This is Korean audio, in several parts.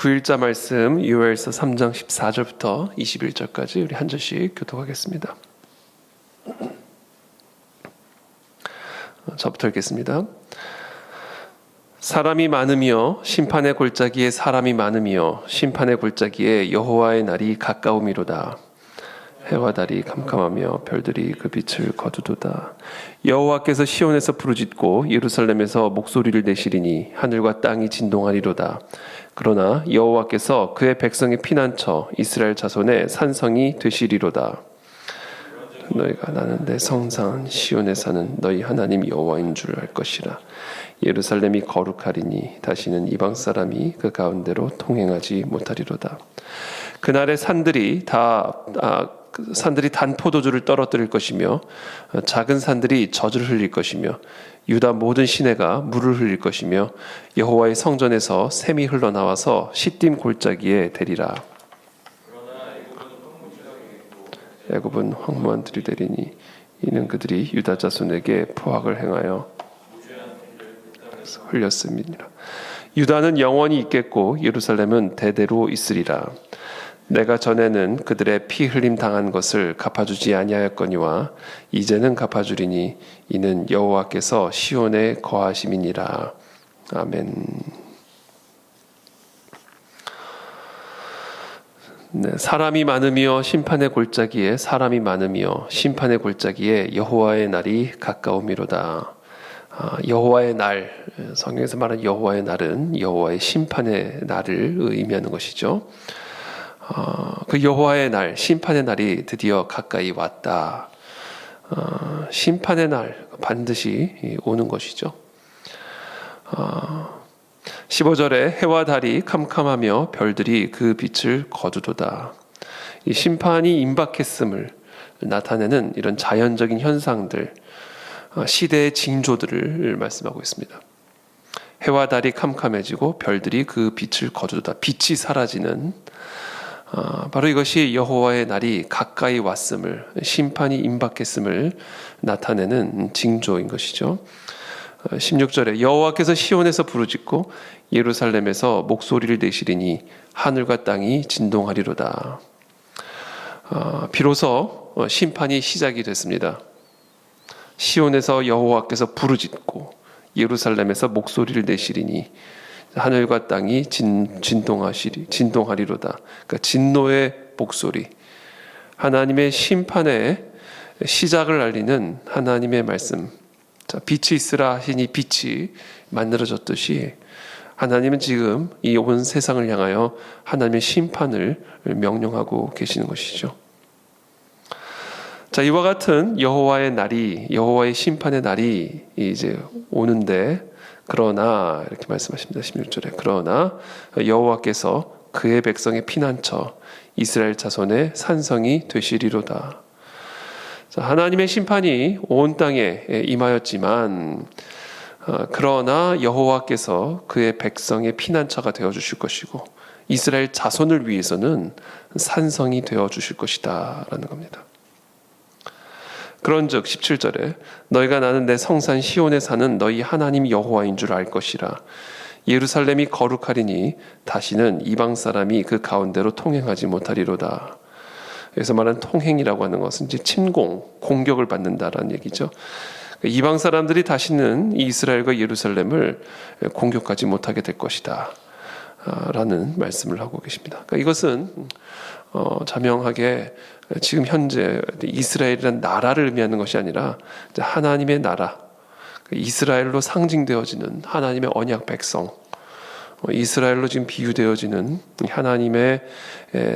9일자 말씀 요엘서 3장 14절부터 21절까지 우리 한 절씩 교독하겠습니다. 저부터 읽겠습니다. 사람이 많으며 심판의 골짜기에 사람이 많으며 심판의 골짜기에 여호와의 날이 가까우미로다. 해와 달이 캄캄하며 별들이 그 빛을 거두도다. 여호와께서 시온에서 부르짖고 예루살렘에서 목소리를 내시리니 하늘과 땅이 진동하리로다. 그러나 여호와께서 그의 백성의 피난처 이스라엘 자손의 산성이 되시리로다. 너희가 나는 내 성산 시온에 사는 너희 하나님 여호와인 줄 알 것이라. 예루살렘이 거룩하리니 다시는 이방 사람이 그 가운데로 통행하지 못하리로다. 그날에 산들이 단 포도주를 떨어뜨릴 것이며 작은 산들이 젖을 흘릴 것이며 유다 모든 시내가 물을 흘릴 것이며 여호와의 성전에서 샘이 흘러나와서 시딤 골짜기에 대리라. 애굽은 황무한 들이 되리니 이는 그들이 유다 자손에게 포악을 행하여 흘렸음이니라. 유다는 영원히 있겠고 예루살렘은 대대로 있으리라. 내가 전에는 그들의 피 흘림 당한 것을 갚아주지 아니하였거니와 이제는 갚아주리니 이는 여호와께서 시온에 거하심이니라. 아멘. 네, 사람이 많으며 심판의 골짜기에 사람이 많으며 심판의 골짜기에 여호와의 날이 가까우미로다. 여호와의 날, 성경에서 말하는 여호와의 날은 여호와의 심판의 날을 의미하는 것이죠. 그 여호와의 날, 심판의 날이 드디어 가까이 왔다. 심판의 날 반드시 오는 것이죠. 15절에 해와 달이 캄캄하며 별들이 그 빛을 거두도다. 이 심판이 임박했음을 나타내는 이런 자연적인 현상들, 시대의 징조들을 말씀하고 있습니다. 해와 달이 캄캄해지고 별들이 그 빛을 거두도다. 빛이 사라지는 바로 이것이 여호와의 날이 가까이 왔음을, 심판이 임박했음을 나타내는 징조인 것이죠. 16절에 여호와께서 시온에서 부르짖고 예루살렘에서 목소리를 내시리니 하늘과 땅이 진동하리로다. 비로소 심판이 시작이 됐습니다. 시온에서 여호와께서 부르짖고 예루살렘에서 목소리를 내시리니 하늘과 땅이 진동하리로다. 그러니까 진노의 목소리, 하나님의 심판의 시작을 알리는 하나님의 말씀. 자, 빛이 있으라 하시니 빛이 만들어졌듯이 하나님은 지금 이 온 세상을 향하여 하나님의 심판을 명령하고 계시는 것이죠. 자, 이와 같은 여호와의 심판의 날이 이제 오는데, 그러나 이렇게 말씀하십니다. 16절에 그러나 여호와께서 그의 백성의 피난처 이스라엘 자손의 산성이 되시리로다. 자, 하나님의 심판이 온 땅에 임하였지만 그러나 여호와께서 그의 백성의 피난처가 되어주실 것이고 이스라엘 자손을 위해서는 산성이 되어주실 것이다 라는 겁니다. 그런즉 17절에 너희가 나는 내 성산 시온에 사는 너희 하나님 여호와인 줄 알 것이라. 예루살렘이 거룩하리니 다시는 이방 사람이 그 가운데로 통행하지 못하리로다. 여기서 말하는 통행이라고 하는 것은 이제 공격을 받는다라는 얘기죠. 이방 사람들이 다시는 이스라엘과 예루살렘을 공격하지 못하게 될 것이다 라는 말씀을 하고 계십니다. 그러니까 이것은 자명하게 지금 현재 이스라엘이라는 나라를 의미하는 것이 아니라 하나님의 나라, 이스라엘로 상징되어지는 하나님의 언약 백성, 이스라엘로 지금 비유되어지는 하나님의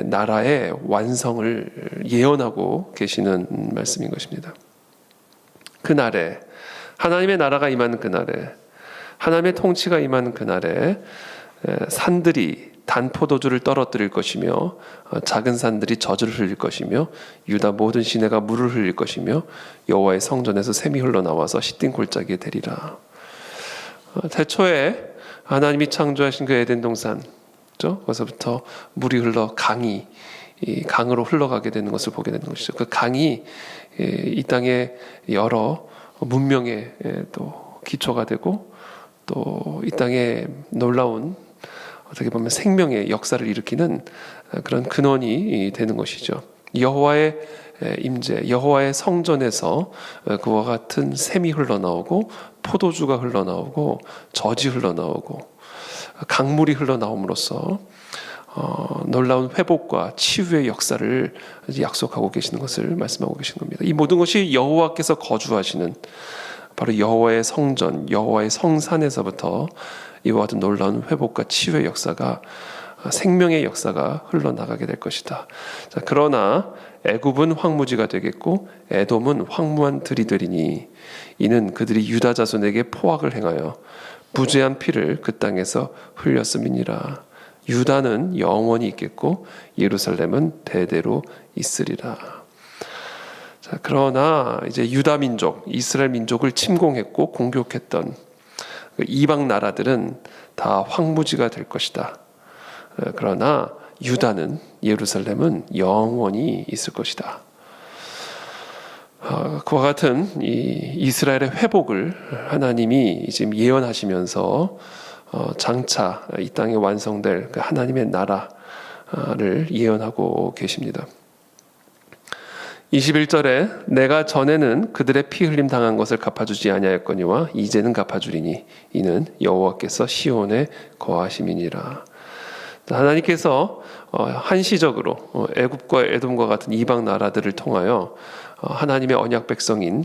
나라의 완성을 예언하고 계시는 말씀인 것입니다. 그날에 하나님의 나라가 임하는 그날에 하나님의 통치가 임하는 그날에 산들이 단 포도주를 떨어뜨릴 것이며 작은 산들이 젖을 흘릴 것이며 유다 모든 시내가 물을 흘릴 것이며 여호와의 성전에서 샘이 흘러나와서 시딤 골짜기에 대리라. 태초에 하나님이 창조하신 그 에덴 동산, 거기서부터 물이 흘러 강으로 흘러가게 되는 것을 보게 되는 것이죠. 그 강이 이 땅에 여러 문명의 또 기초가 되고 또 이 땅에 놀라운 어떻게 보면 생명의 역사를 일으키는 그런 근원이 되는 것이죠. 여호와의 임재, 여호와의 성전에서 그와 같은 샘이 흘러나오고 포도주가 흘러나오고 젖이 흘러나오고 강물이 흘러나옴으로써 놀라운 회복과 치유의 역사를 약속하고 계시는 것을 말씀하고 계신 겁니다. 이 모든 것이 여호와께서 거주하시는 바로 여호와의 성전, 여호와의 성산에서부터 이와 같은 놀라운 회복과 치유의 역사가, 생명의 역사가 흘러나가게 될 것이다. 자, 그러나 애굽은 황무지가 되겠고 에돔은 황무한 들이 되리니 이는 그들이 유다 자손에게 포악을 행하여 무죄한 피를 그 땅에서 흘렸음이니라. 유다는 영원히 있겠고 예루살렘은 대대로 있으리라. 자, 그러나 이제 유다 민족, 이스라엘 민족을 침공했고 공격했던 이방 나라들은 다 황무지가 될 것이다. 그러나 유다는, 예루살렘은 영원히 있을 것이다. 그와 같은 이 이스라엘의 회복을 하나님이 지금 예언하시면서 장차 이 땅에 완성될 그 하나님의 나라를 예언하고 계십니다. 21절에 내가 전에는 그들의 피 흘림 당한 것을 갚아주지 아니하였거니와 이제는 갚아주리니 이는 여호와께서 시온에 거하심이니라. 하나님께서 한시적으로 애굽과 에돔과 같은 이방 나라들을 통하여 하나님의 언약 백성인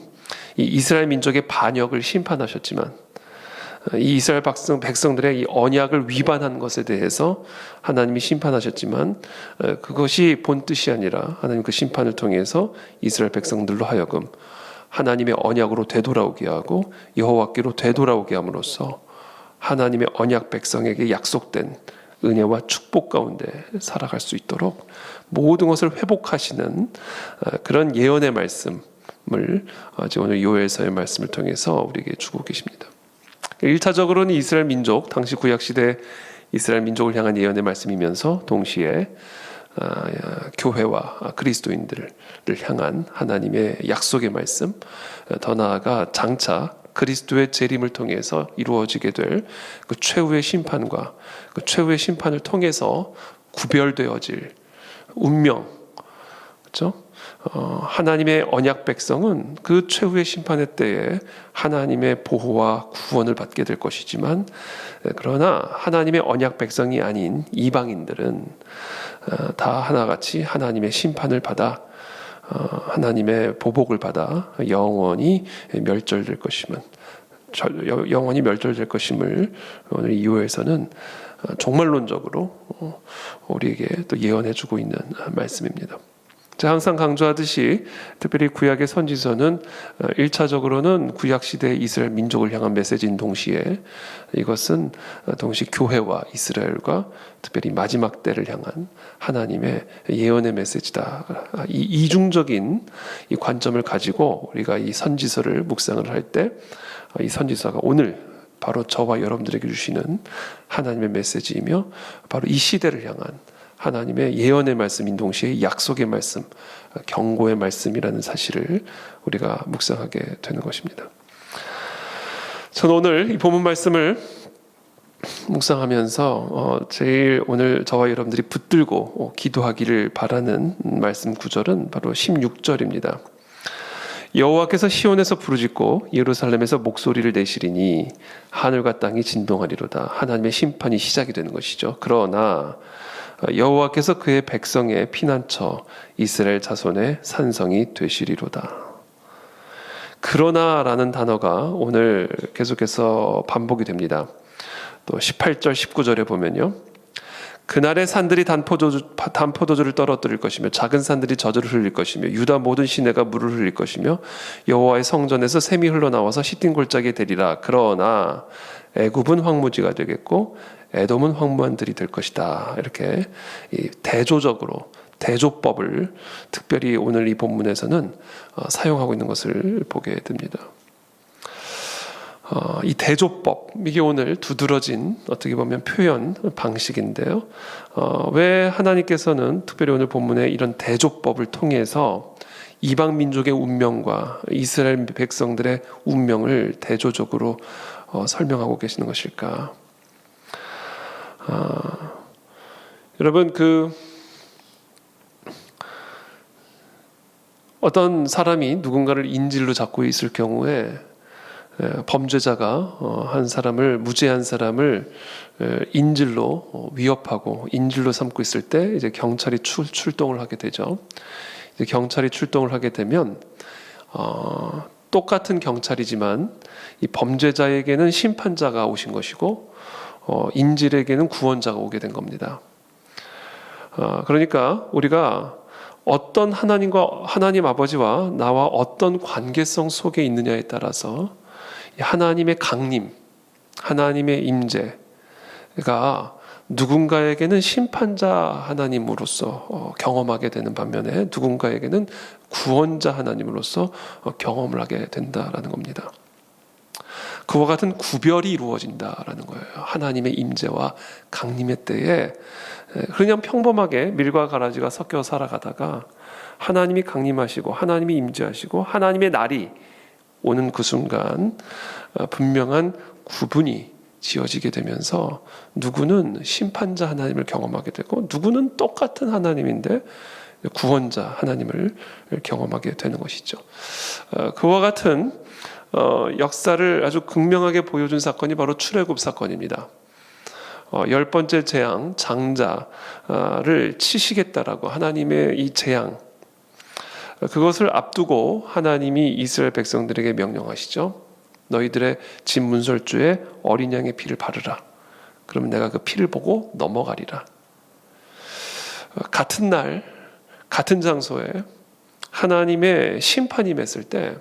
이 이스라엘 민족의 반역을 심판하셨지만 이 이스라엘 백성들의 이 언약을 위반한 것에 대해서 하나님이 심판하셨지만 그것이 본 뜻이 아니라 하나님 그 심판을 통해서 이스라엘 백성들로 하여금 하나님의 언약으로 되돌아오게 하고 여호와께로 되돌아오게 함으로써 하나님의 언약 백성에게 약속된 은혜와 축복 가운데 살아갈 수 있도록 모든 것을 회복하시는 그런 예언의 말씀을 오늘 요엘서의 말씀을 통해서 우리에게 주고 계십니다. 1차적으로는 이스라엘 민족, 당시 구약시대 이스라엘 민족을 향한 예언의 말씀이면서 동시에 교회와 그리스도인들을 향한 하나님의 약속의 말씀, 더 나아가 장차 그리스도의 재림을 통해서 이루어지게 될 그 최후의 심판과 그 최후의 심판을 통해서 구별되어질 운명, 그렇죠? 하나님의 언약 백성은 그 최후의 심판의 때에 하나님의 보호와 구원을 받게 될 것이지만, 그러나 하나님의 언약 백성이 아닌 이방인들은 다 하나같이 하나님의 심판을 받아 하나님의 보복을 받아 영원히 멸절될 것임은 영원히 멸절될 것임을 오늘 이 요에서는 종말론적으로 우리에게 또 예언해주고 있는 말씀입니다. 제가 항상 강조하듯이 특별히 구약의 선지서는 1차적으로는 구약시대의 이스라엘 민족을 향한 메시지인 동시에 이것은 동시에 교회와 이스라엘과 특별히 마지막 때를 향한 하나님의 예언의 메시지다. 이 이중적인 이 관점을 가지고 우리가 이 선지서를 묵상을 할 때 이 선지서가 오늘 바로 저와 여러분들에게 주시는 하나님의 메시지이며 바로 이 시대를 향한 하나님의 예언의 말씀인 동시에 약속의 말씀, 경고의 말씀이라는 사실을 우리가 묵상하게 되는 것입니다. 저는 오늘 이 본문 말씀을 묵상하면서 제일 오늘 저와 여러분들이 붙들고 기도하기를 바라는 말씀 구절은 바로 16절입니다. 여호와께서 시온에서 부르짖고 예루살렘에서 목소리를 내시리니 하늘과 땅이 진동하리로다. 하나님의 심판이 시작이 되는 것이죠. 그러나 여호와께서 그의 백성의 피난처 이스라엘 자손의 산성이 되시리로다. 그러나라는 단어가 오늘 계속해서 반복이 됩니다. 또 18절 19절에 보면요, 그날의 산들이 단포도주를 떨어뜨릴 것이며 작은 산들이 저주를 흘릴 것이며 유다 모든 시내가 물을 흘릴 것이며 여호와의 성전에서 샘이 흘러나와서 시딘 골짜기에 되리라. 그러나 애굽은 황무지가 되겠고 에돔은 황무한 들이 될 것이다. 이렇게 대조적으로 대조법을 특별히 오늘 이 본문에서는 사용하고 있는 것을 보게 됩니다. 이 대조법, 이게 오늘 두드러진 어떻게 보면 표현 방식인데요. 왜 하나님께서는 특별히 오늘 본문에 이런 대조법을 통해서 이방 민족의 운명과 이스라엘 백성들의 운명을 대조적으로 설명하고 계시는 것일까? 여러분, 어떤 사람이 누군가를 인질로 잡고 있을 경우에 범죄자가 한 사람을, 무죄한 사람을 인질로 위협하고 인질로 삼고 있을 때 이제 경찰이 출동을 하게 되죠. 이제 경찰이 출동을 하게 되면 똑같은 경찰이지만 이 범죄자에게는 심판자가 오신 것이고 인질에게는 구원자가 오게 된 겁니다. 그러니까 우리가 어떤 하나님 아버지와 나와 어떤 관계성 속에 있느냐에 따라서 하나님의 강림, 하나님의 임재가 누군가에게는 심판자 하나님으로서 경험하게 되는 반면에 누군가에게는 구원자 하나님으로서 경험을 하게 된다라는 겁니다. 그와 같은 구별이 이루어진다라는 거예요. 하나님의 임재와 강림의 때에 그냥 평범하게 밀과 가라지가 섞여 살아가다가 하나님이 강림하시고 하나님이 임재하시고 하나님의 날이 오는 그 순간 분명한 구분이 지어지게 되면서 누구는 심판자 하나님을 경험하게 되고 누구는 똑같은 하나님인데 구원자 하나님을 경험하게 되는 것이죠. 그와 같은 역사를 아주 극명하게 보여준 사건이 바로 출애굽 사건입니다. 10번째 재앙, 장자를 치시겠다라고 하나님의 이 재앙, 그것을 앞두고 하나님이 이스라엘 백성들에게 명령하시죠. 너희들의 집 문설주에 어린 양의 피를 바르라. 그러면 내가 그 피를 보고 넘어가리라. 같은 날, 같은 장소에 하나님의 심판이 맺을 때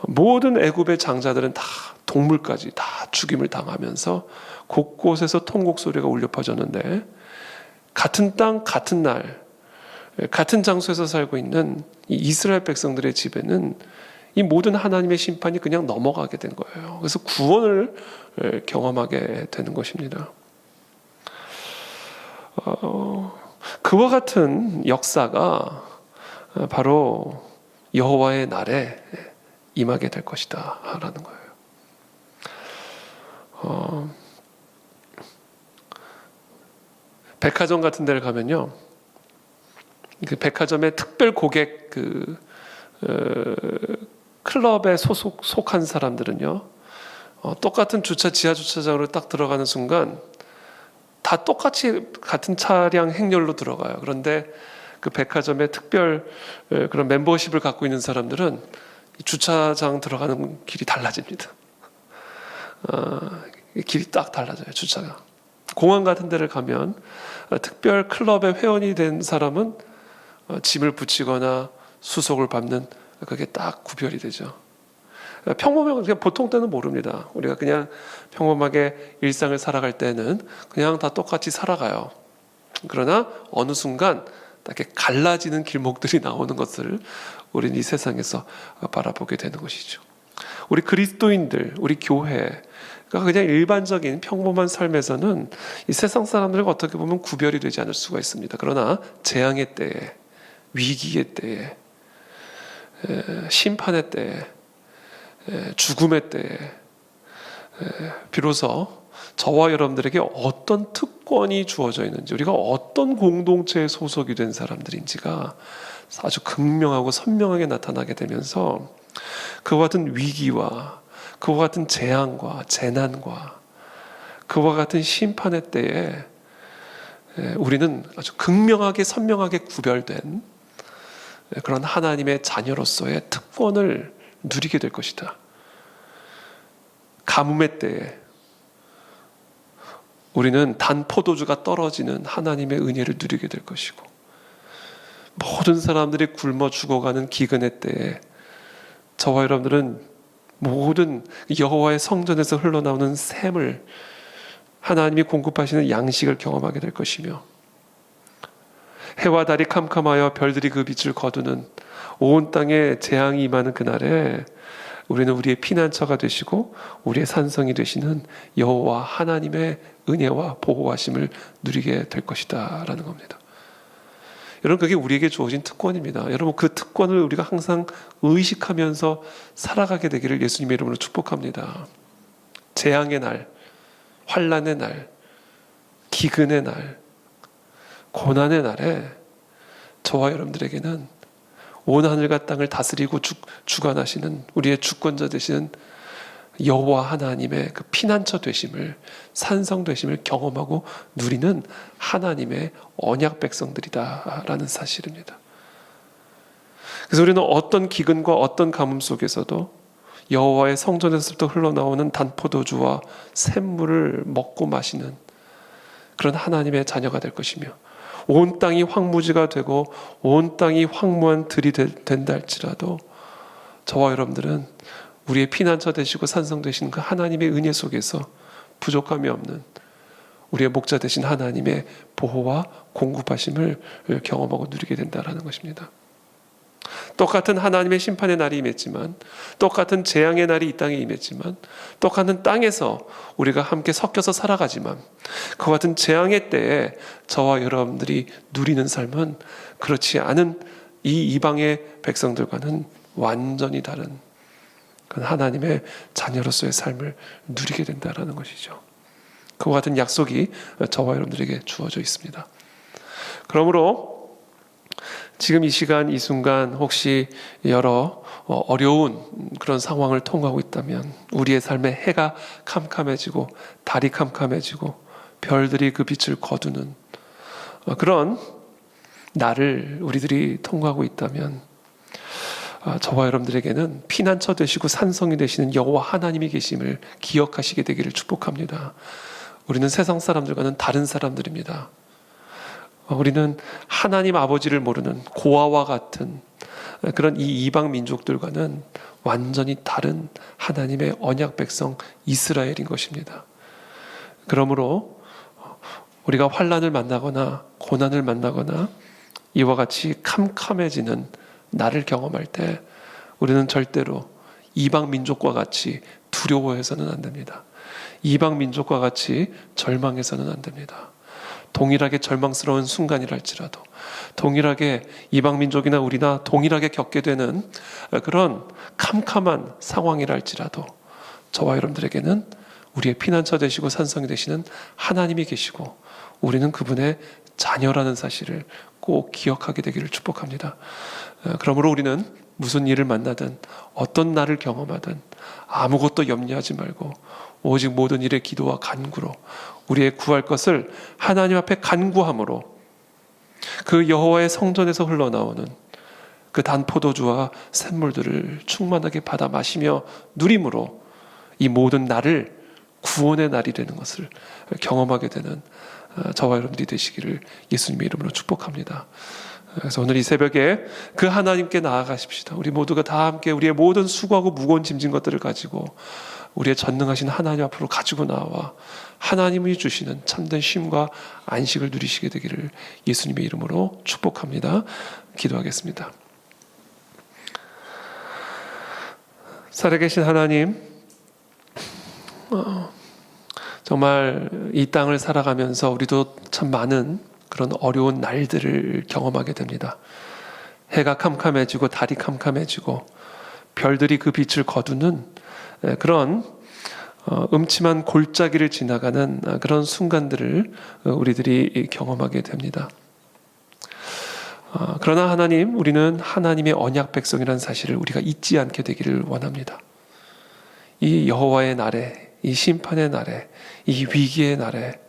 모든 애굽의 장자들은 다 동물까지 다 죽임을 당하면서 곳곳에서 통곡 소리가 울려 퍼졌는데 같은 땅, 같은 날, 같은 장소에서 살고 있는 이 이스라엘 백성들의 집에는 이 모든 하나님의 심판이 그냥 넘어가게 된 거예요. 그래서 구원을 경험하게 되는 것입니다. 그와 같은 역사가 바로 여호와의 날에 임하게 될 것이다 라는 거예요. 백화점 같은 데를 가면요, 그 백화점의 특별 고객 클럽에 속한 사람들은요, 똑같은 지하 주차장으로 딱 들어가는 순간 다 똑같이 같은 차량 행렬로 들어가요. 그런데 그 백화점의 특별 그런 멤버십을 갖고 있는 사람들은 주차장 들어가는 길이 달라집니다. 길이 딱 달라져요. 주차가. 공항 같은 데를 가면 특별 클럽의 회원이 된 사람은 짐을 붙이거나 수속을 밟는, 그게 딱 구별이 되죠. 평범하게 보통 때는 모릅니다. 우리가 그냥 평범하게 일상을 살아갈 때는 그냥 다 똑같이 살아가요. 그러나 어느 순간 이렇게 갈라지는 길목들이 나오는 것을 우리는 이 세상에서 바라보게 되는 것이죠. 우리 그리스도인들, 우리 교회가 그냥 일반적인 평범한 삶에서는 이 세상 사람들과 어떻게 보면 구별이 되지 않을 수가 있습니다. 그러나 재앙의 때에, 위기의 때에, 심판의 때에, 죽음의 때에 비로소 저와 여러분들에게 어떤 특권이 주어져 있는지, 우리가 어떤 공동체에 소속이 된 사람들인지가 아주 극명하고 선명하게 나타나게 되면서 그와 같은 위기와 그와 같은 재앙과 재난과 그와 같은 심판의 때에 우리는 아주 극명하게 선명하게 구별된 그런 하나님의 자녀로서의 특권을 누리게 될 것이다. 가뭄의 때에 우리는 단 포도주가 떨어지는 하나님의 은혜를 누리게 될 것이고, 모든 사람들이 굶어 죽어가는 기근의 때에 저와 여러분들은 모든 여호와의 성전에서 흘러나오는 샘을, 하나님이 공급하시는 양식을 경험하게 될 것이며, 해와 달이 캄캄하여 별들이 그 빛을 거두는 온 땅에 재앙이 임하는 그날에 우리는 우리의 피난처가 되시고 우리의 산성이 되시는 여호와 하나님의 은혜와 보호하심을 누리게 될 것이다 라는 겁니다. 여러분, 그게 우리에게 주어진 특권입니다. 여러분, 그 특권을 우리가 항상 의식하면서 살아가게 되기를 예수님의 이름으로 축복합니다. 재앙의 날, 환난의 날, 기근의 날, 고난의 날에 저와 여러분들에게는 온 하늘과 땅을 다스리고 주관하시는 우리의 주권자 되시는 여호와 하나님의 그 피난처 되심을, 산성 되심을 경험하고 누리는 하나님의 언약 백성들이다라는 사실입니다. 그래서 우리는 어떤 기근과 어떤 가뭄 속에서도 여호와의 성전에서부터 흘러나오는 단포도주와 샘물을 먹고 마시는 그런 하나님의 자녀가 될 것이며, 온 땅이 황무지가 되고 온 땅이 황무한 들이 된다 할지라도 저와 여러분들은 우리의 피난처 되시고 산성 되신 그 하나님의 은혜 속에서 부족함이 없는 우리의 목자 되신 하나님의 보호와 공급하심을 경험하고 누리게 된다는 것입니다. 똑같은 하나님의 심판의 날이 임했지만, 똑같은 재앙의 날이 이 땅에 임했지만, 똑같은 땅에서 우리가 함께 섞여서 살아가지만, 그와 같은 재앙의 때에 저와 여러분들이 누리는 삶은 그렇지 않은 이 이방의 백성들과는 완전히 다른 그런 하나님의 자녀로서의 삶을 누리게 된다는 것이죠. 그와 같은 약속이 저와 여러분들에게 주어져 있습니다. 그러므로 지금 이 시간 이 순간 혹시 여러 어려운 그런 상황을 통과하고 있다면, 우리의 삶에 해가 캄캄해지고 달이 캄캄해지고 별들이 그 빛을 거두는 그런 날을 우리들이 통과하고 있다면, 저와 여러분들에게는 피난처 되시고 산성이 되시는 여호와 하나님이 계심을 기억하시게 되기를 축복합니다. 우리는 세상 사람들과는 다른 사람들입니다. 우리는 하나님 아버지를 모르는 고아와 같은 그런 이 이방 민족들과는 완전히 다른 하나님의 언약 백성 이스라엘인 것입니다. 그러므로 우리가 환난을 만나거나 고난을 만나거나 이와 같이 캄캄해지는 날을 경험할 때 우리는 절대로 이방 민족과 같이 두려워해서는 안 됩니다. 이방 민족과 같이 절망해서는 안 됩니다. 동일하게 절망스러운 순간이랄지라도, 동일하게 이방 민족이나 우리나 동일하게 겪게 되는 그런 캄캄한 상황이랄지라도 저와 여러분들에게는 우리의 피난처 되시고 산성이 되시는 하나님이 계시고 우리는 그분의 자녀라는 사실을 꼭 기억하게 되기를 축복합니다. 그러므로 우리는 무슨 일을 만나든 어떤 날을 경험하든 아무것도 염려하지 말고 오직 모든 일에 기도와 간구로 우리의 구할 것을 하나님 앞에 간구함으로 그 여호와의 성전에서 흘러나오는 그 단포도주와 샘물들을 충만하게 받아 마시며 누림으로 이 모든 날을 구원의 날이 되는 것을 경험하게 되는 저와 여러분들이 되시기를 예수님의 이름으로 축복합니다. 그래서 오늘 이 새벽에 그 하나님께 나아가십시다. 우리 모두가 다 함께 우리의 모든 수고하고 무거운 짐진 것들을 가지고 우리의 전능하신 하나님 앞으로 가지고 나와 하나님이 주시는 참된 쉼과 안식을 누리시게 되기를 예수님의 이름으로 축복합니다. 기도하겠습니다. 살아계신 하나님, 정말 이 땅을 살아가면서 우리도 참 많은 그런 어려운 날들을 경험하게 됩니다. 해가 캄캄해지고 달이 캄캄해지고 별들이 그 빛을 거두는 그런 음침한 골짜기를 지나가는 그런 순간들을 우리들이 경험하게 됩니다. 그러나 하나님, 우리는 하나님의 언약 백성이라는 사실을 우리가 잊지 않게 되기를 원합니다. 이 여호와의 날에, 이 심판의 날에, 이 위기의 날에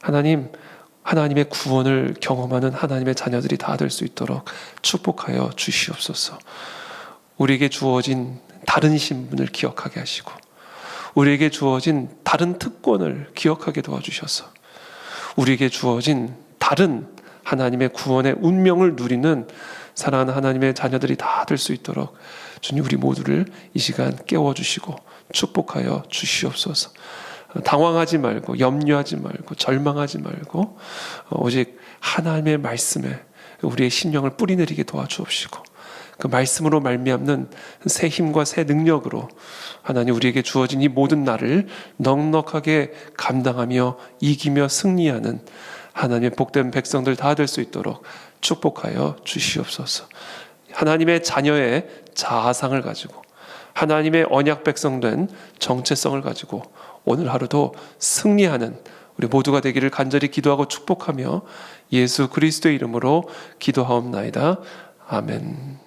하나님의 구원을 경험하는 하나님의 자녀들이 다 될 수 있도록 축복하여 주시옵소서. 우리에게 주어진 다른 신분을 기억하게 하시고 우리에게 주어진 다른 특권을 기억하게 도와주셔서 우리에게 주어진 다른 하나님의 구원의 운명을 누리는 사랑하는 하나님의 자녀들이 다 될 수 있도록 주님 우리 모두를 이 시간 깨워주시고 축복하여 주시옵소서. 당황하지 말고 염려하지 말고 절망하지 말고 오직 하나님의 말씀에 우리의 심령을 뿌리내리게 도와주옵시고 그 말씀으로 말미암는 새 힘과 새 능력으로 하나님 우리에게 주어진 이 모든 날을 넉넉하게 감당하며 이기며 승리하는 하나님의 복된 백성들 다 될 수 있도록 축복하여 주시옵소서. 하나님의 자녀의 자아상을 가지고 하나님의 언약 백성된 정체성을 가지고 오늘 하루도 승리하는 우리 모두가 되기를 간절히 기도하고 축복하며 예수 그리스도의 이름으로 기도하옵나이다. 아멘.